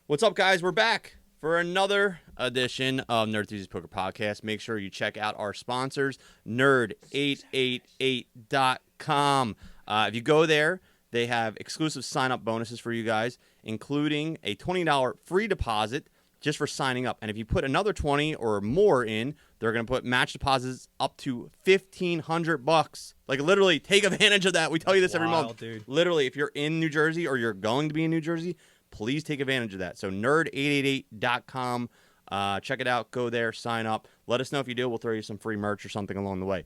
What's up, guys? We're back for another edition of Nerd Enthusiast Poker Podcast. Make sure you check out our sponsors, nerd888.com. If you go there, they have exclusive sign-up bonuses for you guys, including a $20 free deposit just for signing up. And if you put another $20 or more in, they're going to put match deposits up to $1,500. Like, literally, take advantage of that. We tell you this every month. Dude. Literally, if you're in New Jersey or you're going to be in New Jersey, please take advantage of that. So nerd888.com. Check it out. Go there. Sign up. Let us know if you do. We'll throw you some free merch or something along the way.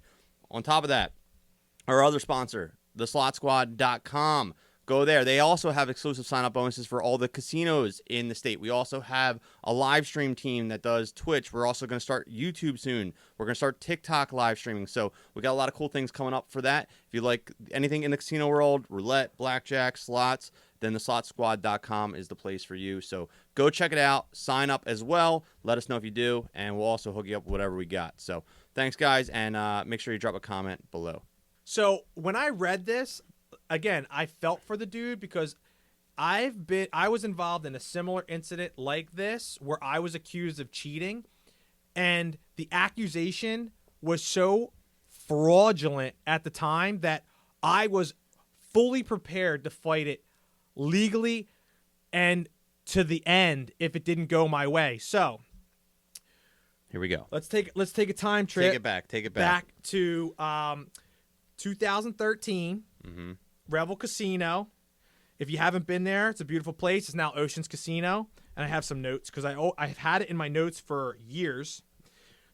On top of that, our other sponsor, theslotsquad.com. Go there. They also have exclusive sign-up bonuses for all the casinos in the state. We also have a live stream team that does Twitch. We're also going to start YouTube soon. We're going to start TikTok live streaming. So we got a lot of cool things coming up for that. If you like anything in the casino world, roulette, blackjack, slots, then theslotsquad.com is the place for you. So go check it out. Sign up as well. Let us know if you do, and we'll also hook you up with whatever we got. So thanks, guys, and make sure you drop a comment below. So when I read this, again, I felt for the dude because I was involved in a similar incident like this where I was accused of cheating, and the accusation was so fraudulent at the time that I was fully prepared to fight it legally and to the end if it didn't go my way. So here we go. Let's take a time trip. Take it back. Back to 2013. Mm-hmm. Revel Casino. If you haven't been there, it's a beautiful place. It's now Ocean's Casino, and I have some notes because I've had it in my notes for years.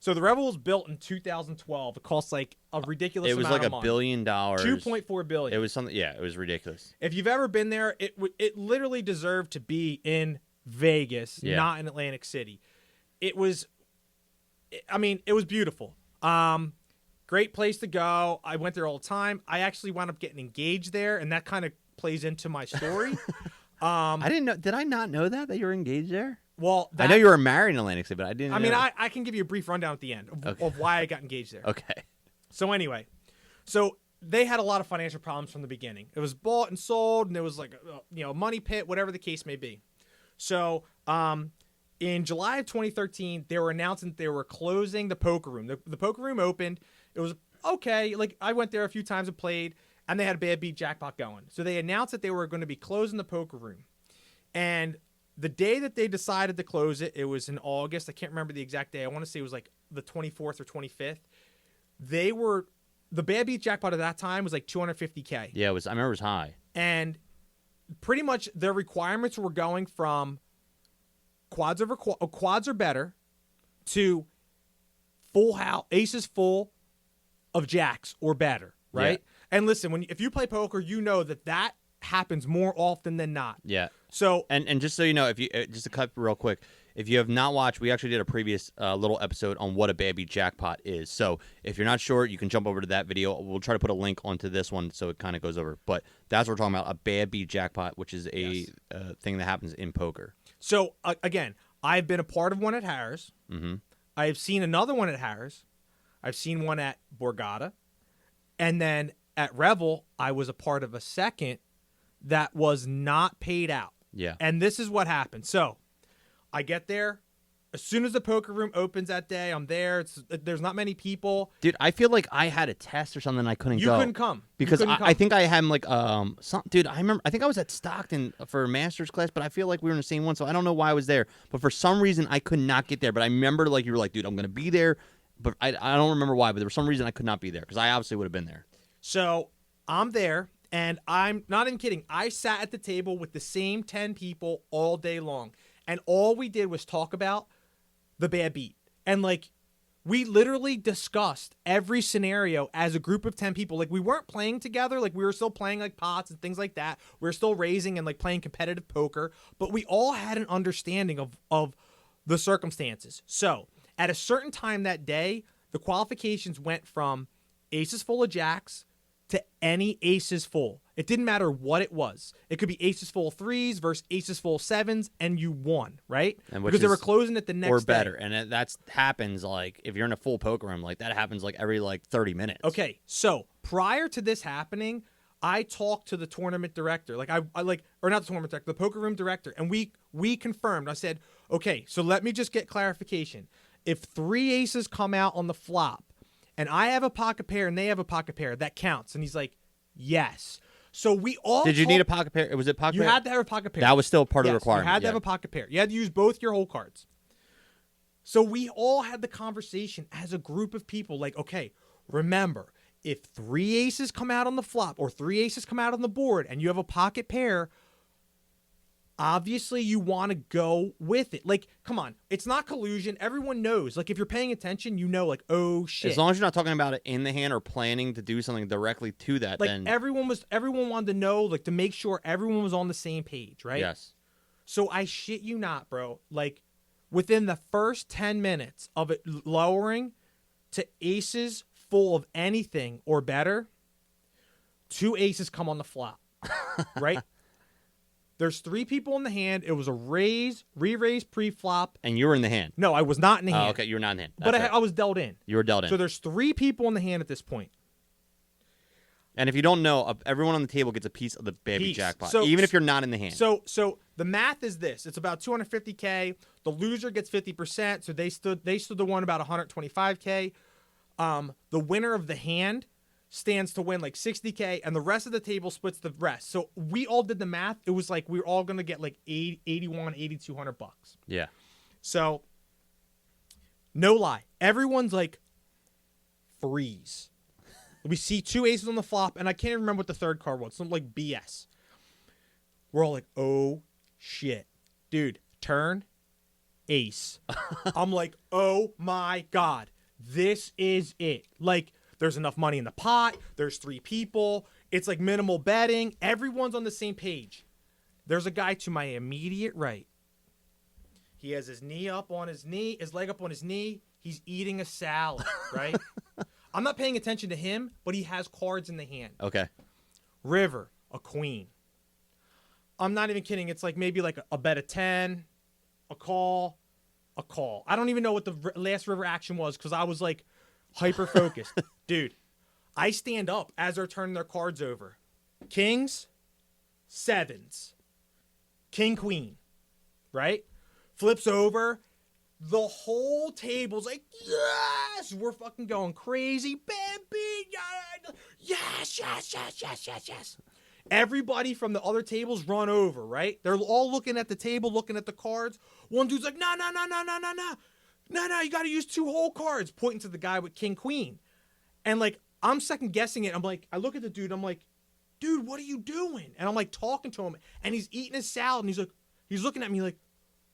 So the Revel was built in 2012. It cost like a ridiculous amount of money. It was like $1 billion. $2.4 billion. It was something. Yeah, it was ridiculous. If you've ever been there, it literally deserved to be in Vegas, not in Atlantic City. It was beautiful. Great place to go. I went there all the time. I actually wound up getting engaged there, and that kind of plays into my story. I didn't know. Did I not know that you were engaged there? Well, I know you were married in Atlantic City, but I didn't. I can give you a brief rundown at the end of why I got engaged there. Okay. So anyway, they had a lot of financial problems from the beginning. It was bought and sold, and it was like a money pit, whatever the case may be. So in July of 2013, they were announcing that they were closing the poker room. The poker room opened. It was okay. Like, I went there a few times and played, and they had a bad beat jackpot going. So they announced that they were going to be closing the poker room. And the day that they decided to close it, it was in August. I can't remember the exact day. I want to say it was like the 24th or 25th. The bad beat jackpot at that time was like $250K. Yeah, I remember it was high. And pretty much their requirements were going from quads or better to full house, aces full of jacks or better, right? Yeah. And listen, if you play poker, you know that happens more often than not. Yeah. So and just so you know, if you just to cut real quick, if you have not watched, we actually did a previous little episode on what a bad beat jackpot is. So if you're not sure, you can jump over to that video. We'll try to put a link onto this one so it kind of goes over. But that's what we're talking about, a bad beat jackpot, which is a thing that happens in poker. So again, I've been a part of one at Harrah's. Mm-hmm. I've seen another one at Harrah's. I've seen one at Borgata. And then at Revel, I was a part of a second that was not paid out. Yeah. And this is what happened. So I get there. As soon as the poker room opens that day, I'm there. There's not many people. Dude, I feel like I had a test or something. I couldn't go. You couldn't come. Because I think I had like dude, I remember. I think I was at Stockton for a master's class, but I feel like we were in the same one, so I don't know why I was there. But for some reason, I could not get there. But I remember like you were like, dude, I'm gonna be there, but I don't remember why. But there was some reason I could not be there because I obviously would have been there. So I'm there, and I'm not even kidding. I sat at the table with the same 10 people all day long, and all we did was talk about the bad beat. And like, we literally discussed every scenario as a group of 10 people. Like, we weren't playing together. Like, we were still playing like pots and things like that. We were still raising and like playing competitive poker, but we all had an understanding of the circumstances. So at a certain time that day, the qualifications went from aces full of jacks to any aces full. It didn't matter what it was. It could be aces full threes versus aces full sevens, and you won, right? Because they were closing it the next day. Or better. And that happens, like, if you're in a full poker room, like, that happens, like, every, like, 30 minutes. Okay, so prior to this happening, I talked to the tournament director, like I like, or not the tournament director, the poker room director, and we confirmed. I said, okay, so let me just get clarification. If 3 aces come out on the flop, and I have a pocket pair and they have a pocket pair, that counts. And he's like, yes. So we all. Did you need a pocket pair? Was it pocket You pair? had to have a pocket pair. That was still part of the Yes, requirement. You had to have a pocket pair. You had to use both your whole cards. So we all had the conversation as a group of people, like, okay, remember, if 3 aces come out on the flop or 3 aces come out on the board and you have a pocket pair, obviously you want to go with it. Like, come on, it's not collusion. Everyone knows. Like, if you're paying attention, you know, like, oh shit. As long as you're not talking about it in the hand or planning to do something directly to that, like then everyone wanted to know, like, to make sure everyone was on the same page, right? yes. So I shit you not, bro. Like, within the first 10 minutes of it lowering to aces full of anything or better, 2 aces come on the flop, right? There's 3 people in the hand. It was a raise, re-raise, pre-flop. And you were in the hand. No, I was not in the hand. Oh, okay, you were not in the hand. But That's right. I was dealt in. You were dealt in. So there's 3 people in the hand at this point. And if you don't know, everyone on the table gets a piece of the baby jackpot, So- even if you're not in the hand. So the math is this: it's about 250K. The loser gets 50%. So they stood to win about 125K. The winner of the hand stands to win like 60K, and the rest of the table splits the rest. So we all did the math. It was like we were all gonna get like 8,200 bucks. yeah. So no lie, everyone's like freeze. We see 2 aces on the flop, and I can't even remember what the third card was. Something like BS. We're all like, oh, shit. Dude, turn, ace. I'm like, oh, my God. This is it. Like, there's enough money in the pot. There's 3 people. It's like minimal betting. Everyone's on the same page. There's a guy to my immediate right. He has his knee up on his knee, his leg up on his knee. He's eating a salad, right? I'm not paying attention to him, but he has cards in the hand. Okay. River, a queen. I'm not even kidding. It's like maybe like a bet of 10, a call. I don't even know what the last river action was because I was like hyper focused. Dude, I stand up as they're turning their cards over. Kings, 7s. King, queen. Right? Flips over. The whole table's like, yes! We're fucking going crazy. Baby! Yes. Everybody from the other tables run over, right? They're all looking at the table, looking at the cards. One dude's like, no, you got to use 2 whole cards, pointing to the guy with king, queen. And like, I'm second guessing it. I'm like, I look at the dude, I'm like, dude, what are you doing? And I'm like talking to him, and he's eating his salad, and he's looking at me like,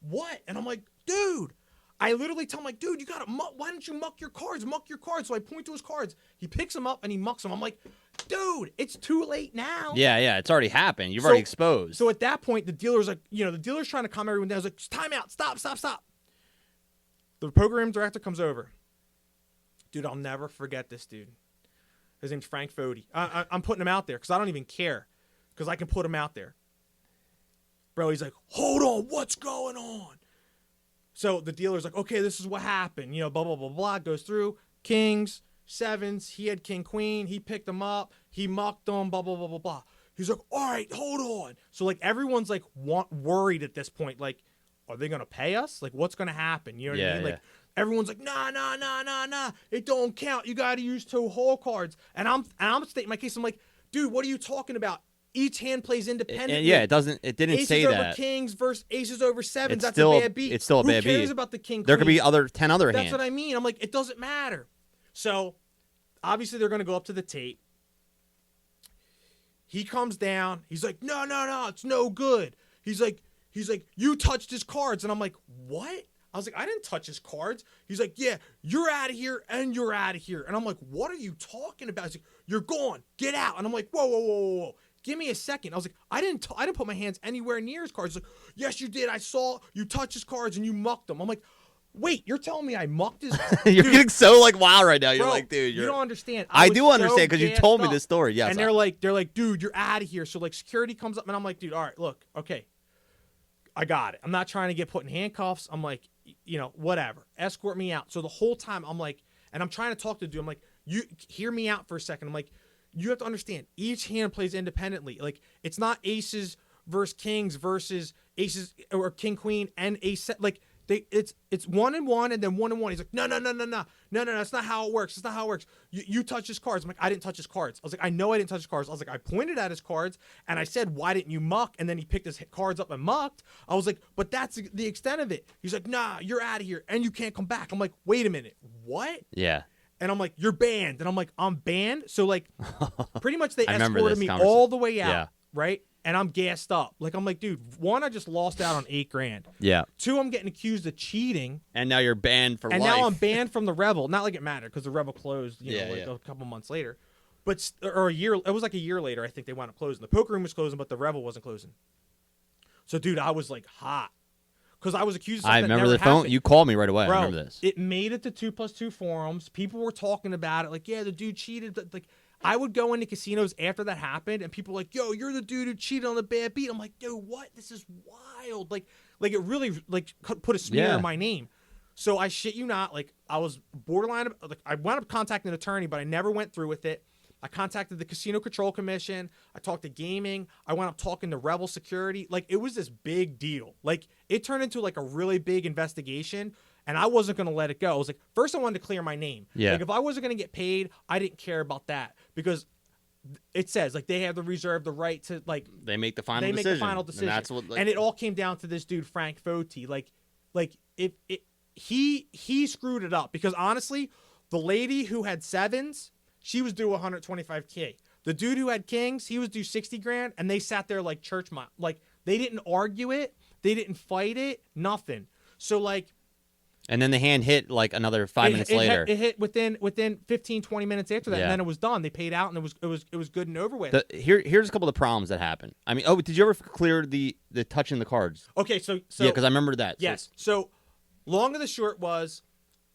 what? And I'm like, dude. I literally tell him, like, dude, you got to why don't you muck your cards? So I point to his cards. He picks them up and he mucks them. I'm like, dude, it's too late now. Yeah, it's already happened. You've already exposed. So at that point, the dealer's like, the dealer's trying to calm everyone down. I was like, time out, stop. The program director comes over. Dude, I'll never forget this dude. His name's Frank Fody. I'm putting him out there because I don't even care because I can put him out there. Bro, he's like, hold on, what's going on? So the dealer's like, okay, this is what happened. Blah, blah, blah, blah. Goes through. Kings, 7s. He had king, queen. He picked them up. He mucked them, blah, blah, blah, blah, blah. He's like, all right, hold on. So, like, everyone's, like, worried at this point. Like, are they going to pay us? Like, what's going to happen? You know what I mean? Like, everyone's like, nah. It don't count. You got to use 2 whole cards. And I'm stating my case. I'm like, dude, what are you talking about? Each hand plays independently. Yeah, it didn't aces say over that. Kings versus aces over 7s. It's That's still a bad beat. It's still a bad beat. Who cares about the king? There could be queen? 10 other hands. That's what I mean. I'm like, it doesn't matter. So, obviously, they're going to go up to the tape. He comes down. He's like, no, it's no good. He's like, you touched his cards. And I'm like, what? I was like, I didn't touch his cards. He's like, yeah, you're out of here and you're out of here. And I'm like, what are you talking about? He's like, you're gone. Get out. And I'm like, whoa. Give me a second. I was like, I didn't put my hands anywhere near his cards. He's like, yes, you did. I saw you touch his cards and you mucked them. I'm like, wait, you're telling me I mucked his You're getting so like wild right now. You're bro, like, dude, you don't understand. I was do understand because you gassed told me up. this story. Yes. And they're like, dude, you're out of here. So like security comes up and I'm like, dude, all right, look, okay. I got it. I'm not trying to get put in handcuffs. I'm like, whatever. Escort me out. So the whole time I'm like, and I'm trying to talk to the dude. I'm like, you hear me out for a second. I'm like, you have to understand each hand plays independently. Like it's not aces versus kings versus aces or king queen and ace. Like it's 1 and 1 and then 1 and 1. He's like, no, that's not how it works. It's not how it works. You touch his cards. I'm like, I didn't touch his cards. I was like, I know I didn't touch his cards. I was like, I pointed at his cards and I said, why didn't you muck? And then he picked his cards up and mucked. I was like, but that's the extent of it. He's like, nah, you're out of here and you can't come back. I'm like, wait a minute, what? Yeah. And I'm like, you're banned. And I'm like, I'm banned. So like, pretty much they I remember escorted this me all the way out, Yeah. right? And I'm gassed up. Like, I'm like, dude, 1, I just lost out on $8,000. Yeah. 2, I'm getting accused of cheating. And now you're banned for and life. now I'm banned from the Revel. Not like it mattered because the Revel closed, a couple months later. But or a year. It was like a year later. I think they wound up closing. The poker room was closing, but the Revel wasn't closing. So, dude, I was like hot because I was accused of something I remember that the never phone. happened. You called me right away. Bro, I remember this. It made it to 2+2 forums. People were talking about it. Like, yeah, the dude cheated. Like, I would go into casinos after that happened, and people were like, yo, you're the dude who cheated on the bad beat. I'm like, yo, what? This is wild. Like it really put a smear in my name. So I shit you not. Like, I was borderline. Like, I wound up contacting an attorney, but I never went through with it. I contacted the Casino Control Commission. I talked to gaming. I wound up talking to Revel Security. Like, it was this big deal. Like, it turned into like a really big investigation, and I wasn't going to let it go. I was like, first I wanted to clear my name. Yeah. Like, if I wasn't going to get paid, I didn't care about that because it says, like, they have the right to, like, They make the final they decision. make the final decision. And that's what, and it all came down to this dude, Frank Foti. He screwed it up because honestly, the lady who had 7s, she was due 125K. The dude who had kings, he was due 60 grand, and they sat there like church mouse. Like, they didn't argue it, they didn't fight it, nothing. So like, and then the hand hit like another 5 minutes later. It hit within 15, 20 minutes after that, Yeah. and then it was done. They paid out, and it was good and over with. Here's a couple of the problems that happened. I mean, did you ever clear the touching the cards? Okay, so yeah, because I remember that. Yes. So long and the short was,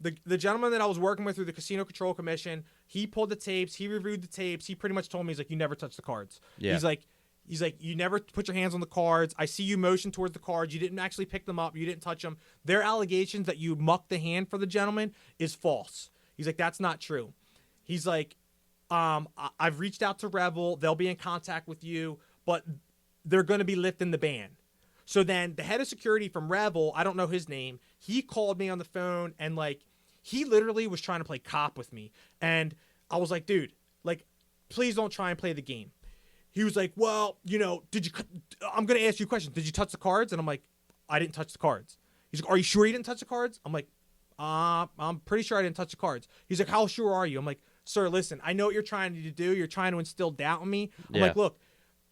the gentleman that I was working with through the Casino Control Commission, he pulled the tapes, he reviewed the tapes, he pretty much told me, he's like, you never touched the cards. Yeah. He's like, you never put your hands on the cards. I see you motion towards the cards. You didn't actually pick them up. You didn't touch them. Their allegations that you mucked the hand for the gentleman is false. He's like, that's not true. He's like, I've reached out to Revel. They'll be in contact with you, but they're going to be lifting the ban. So then the head of security from Revel, I don't know his name, he called me on the phone and like, he literally was trying to play cop with me. And I was like, dude, like, please don't try and play the game. He was like, well, I'm going to ask you a question. Did you touch the cards? And I'm like, I didn't touch the cards. He's like, are you sure you didn't touch the cards? I'm like, I'm pretty sure I didn't touch the cards. He's like, how sure are you? I'm like, sir, listen, I know what you're trying to do. You're trying to instill doubt in me. I'm like, look,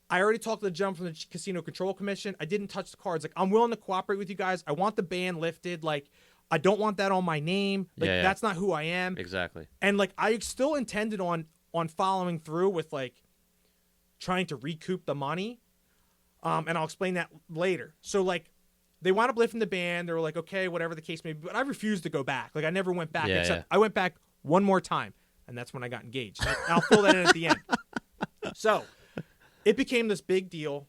I already talked to the gentleman from the Casino Control Commission. I didn't touch the cards. Like, I'm willing to cooperate with you guys. I want the ban lifted. Like, I don't want that on my name. Like, that's not who I am. Exactly. And like, I still intended on following through with like trying to recoup the money. And I'll explain that later. So like, they wound up lifting the ban. They were like, okay, whatever the case may be. But I refused to go back. Like, I never went back, except I went back one more time. And that's when I got engaged. I'll fill that in at the end. So it became this big deal.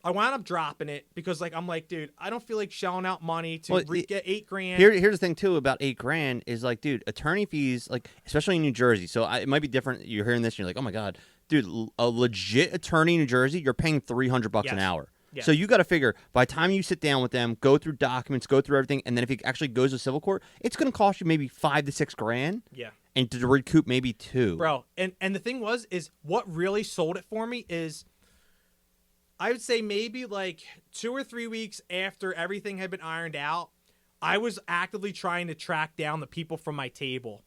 I wound up dropping it because, like, I'm like, dude, I don't feel like shelling out money to get $8,000. Here's the thing too about $8,000 is like, dude, attorney fees, like, especially in New Jersey. So it might be different. You're hearing this, and you're like, oh my god, dude, a legit attorney in New Jersey, you're paying $300 an hour. Yes. So you got to figure by the time you sit down with them, go through documents, go through everything, and then if it actually goes to civil court, it's going to cost you maybe $5,000 to $6,000. Yeah. And to recoup maybe $2,000. Bro, and the thing is what really sold it for me is, I would say maybe like 2 or 3 weeks after everything had been ironed out, I was actively trying to track down the people from my table.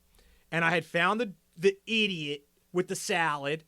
And I had found the idiot with the salad,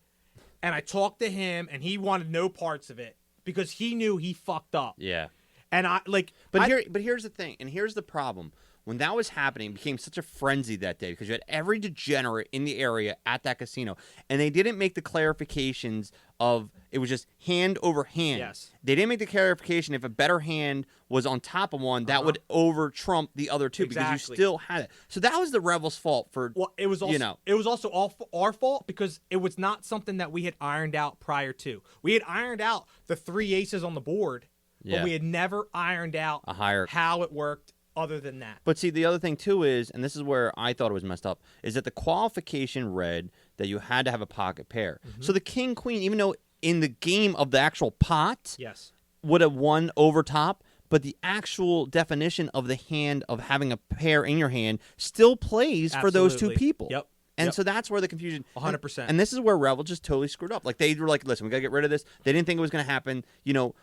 and I talked to him, and he wanted no parts of it because he knew he fucked up. Yeah. And I like, but here's the thing, and here's the problem. When that was happening, it became such a frenzy that day because you had every degenerate in the area at that casino, and they didn't make the clarifications of it was just hand over hand. Yes. They didn't make the clarification if a better hand was on top of one that would over trump the other two because you still had it. So that was the Revel's fault for. Well, it was also it was also all our fault because it was not something that we had ironed out prior to. We had ironed out the 3 aces on the board, but we had never ironed out how it worked. Other than that. But see, the other thing too is, and this is where I thought it was messed up, is that the qualification read that you had to have a pocket pair. Mm-hmm. So the king queen, even though in the game of the actual pot, Yes. would have won over top, but the actual definition of the hand of having a pair in your hand still plays for those two Absolutely. people. Yep. And so that's where the confusion. 100%. And this is where Revel just totally screwed up. Like they were like, listen, we gotta get rid of this. They didn't think it was gonna happen. You know,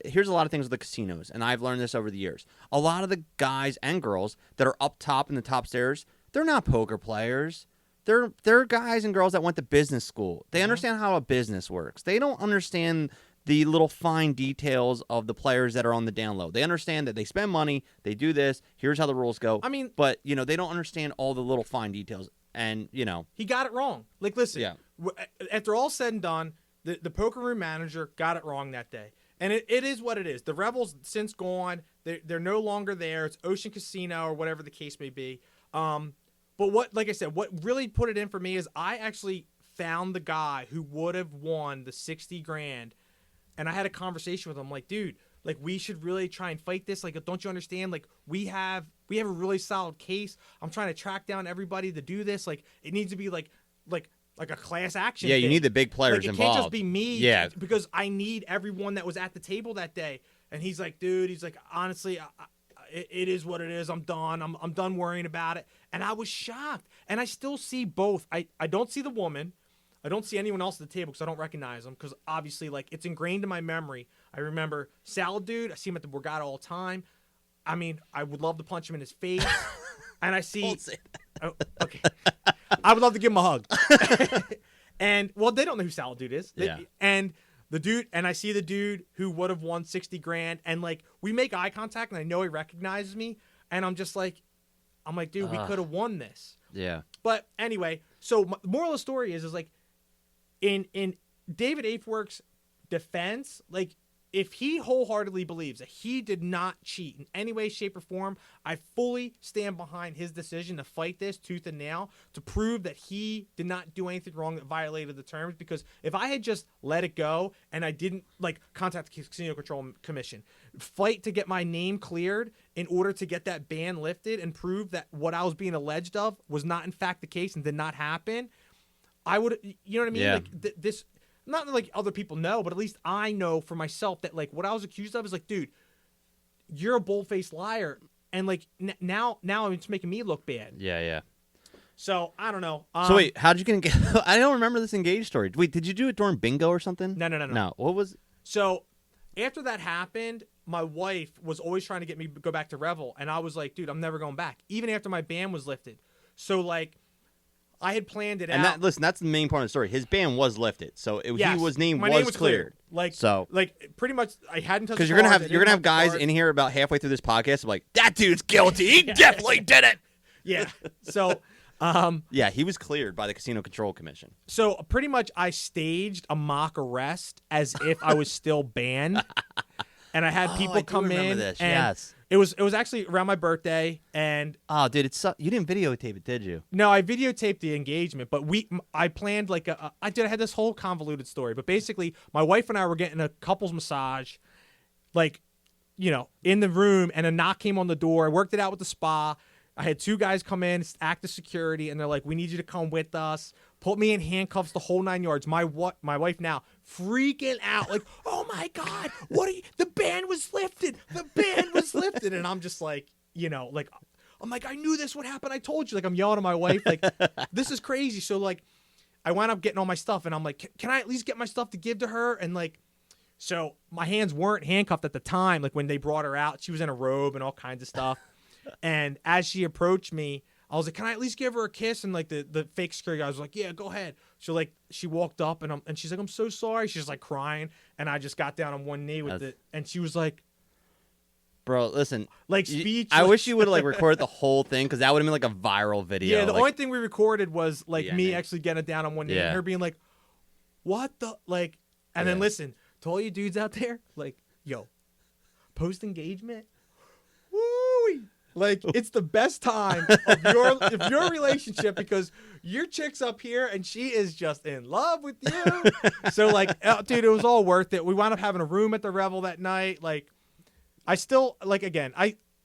here's a lot of things with the casinos, and I've learned this over the years. A lot of the guys and girls that are up top in the top stairs, they're not poker players. They're guys and girls that went to business school. They understand how a business works. They don't understand the little fine details of the players that are on the down low. They understand that they spend money, they do this, here's how the rules go. I mean, but you know, they don't understand all the little fine details. And you know, he got it wrong. Like, listen, Yeah. After all said and done, the poker room manager got it wrong that day. And it is what it is. The Rebels since gone. They're no longer there. It's Ocean Casino or whatever the case may be. But like I said, what really put it in for me is I actually found the guy who would have won the 60 grand. And I had a conversation with him like, dude, like we should really try and fight this. Like, don't you understand? Like we have a really solid case. I'm trying to track down everybody to do this. Like it needs to be like a class action. yeah, you thing. need the big players Like, it involved. can't just be me. Yeah. Because I need everyone that was at the table that day. And he's like, dude, he's like, honestly, it is what it is. I'm done. I'm done worrying about it. And I was shocked. And I still see both. I don't see the woman. I don't see anyone else at the table because I don't recognize them. Because obviously, like, it's ingrained in my memory. I remember Salad Dude. I see him at the Borgata all the time. I mean, I would love to punch him in his face. And I see. Don't say that. Oh, okay. I would love to give him a hug. And well, they don't know who Salad Dude is. Yeah. And the dude, and I see the dude who would have won 60 grand, and like we make eye contact, and I know he recognizes me, and I'm like, dude, we could have won this. Yeah. But anyway, so the moral of the story is like, in David Apework's defense, like if he wholeheartedly believes that he did not cheat in any way, shape, or form, I fully stand behind his decision to fight this tooth and nail to prove that he did not do anything wrong that violated the terms. Because if I had just let it go and I didn't like contact the Casino Control Commission, fight to get my name cleared in order to get that ban lifted and prove that what I was being alleged of was not in fact the case and did not happen, I would, you know what I mean? Yeah. Like this. Not like other people know, but at least I know for myself that like what I was accused of is like, dude, you're a bold-faced liar, and like now it's making me look bad. Yeah, yeah. So I don't know. So wait, how'd you get engaged? I don't remember this engaged story. Wait, did you do it during bingo or something? No. No. What was? So after that happened, my wife was always trying to get me to go back to Revel, and I was like, dude, I'm never going back, even after my ban was lifted. So like, I had planned it out. Listen, that's the main part of the story. His ban was lifted, so Yes, his name my was name was cleared. Like so, like pretty much, I hadn't touched. because the you're cards, gonna have guys cards. in here about halfway through this podcast, like that dude's guilty. He definitely did it. Yeah. So. Yeah, he was cleared by the Casino Control Commission. So pretty much I staged a mock arrest as if I was still banned. And I had people I do come remember in. this, And yes. It was actually around my birthday, and Oh, dude, you didn't videotape it, did you? no, I videotaped the engagement, but I planned like I had this whole convoluted story, but basically my wife and I were getting a couples massage, like, you know, in the room, and a knock came on the door. I worked it out with the spa. I had two guys come in, act as security, and they're like, "We need you to come with us." Put me in handcuffs, the whole 9 yards. My wife now freaking out, like, "Oh my God, the ban was lifted. The ban was lifted," and I'm just like, you know, like, I'm like, "I knew this would happen. I told you." Like, I'm yelling at my wife, like, "This is crazy." So like, I wound up getting all my stuff, and I'm like, "Can I at least get my stuff to give to her?" And like, so my hands weren't handcuffed at the time. Like when they brought her out, she was in a robe and all kinds of stuff. And as she approached me, I was like, "Can I at least give her a kiss?" And like the fake security guy was like, "Yeah, go ahead." So like she walked up and she's like, "I'm so sorry." She's like crying, and I just got down on one knee with it, and she was like, Bro, listen. like speech. I wish you would have like recorded the whole thing, because that would have been like a viral video. Yeah, the like, only thing we recorded was like Yeah, me man. actually getting it down on one knee, Yeah. and her being like, "What the like?" And then Yeah. listen to all you dudes out there, like, yo, post engagement, woo. Like, it's the best time of your relationship, because your chick's up here and she is just in love with you. So, like, dude, it was all worth it. We wound up having a room at the Revel that night. Like, I still, like, again,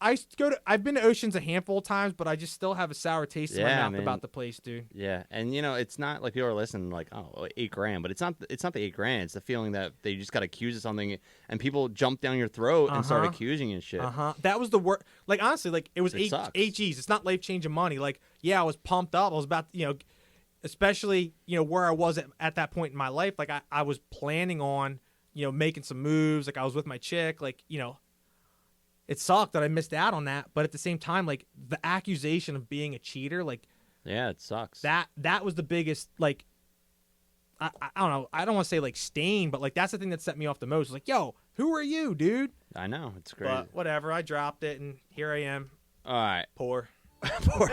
I've been to Oceans a handful of times, but I just still have a sour taste in my Yeah, mouth man. about the place, dude. Yeah, and it's not like people are listening like, oh, $8,000, but it's not the $8,000. It's the feeling that they just got accused of something, and people jump down your throat and start accusing you and shit. That was the worst. Like honestly, like it was It sucks. 8 G's. It's not life changing money. Like yeah, I was pumped up. I was about especially where I was at that point in my life. Like I was planning on making some moves. Like I was with my chick. Like it sucked that I missed out on that. But at the same time, like the accusation of being a cheater, like Yeah, it sucks. that was the biggest, like, I don't know. I don't want to say like stain, but like that's the thing that set me off the most. Like, yo, who are you, dude? I know, it's crazy. But whatever. I dropped it, and here I am. All right. Poor. Poor.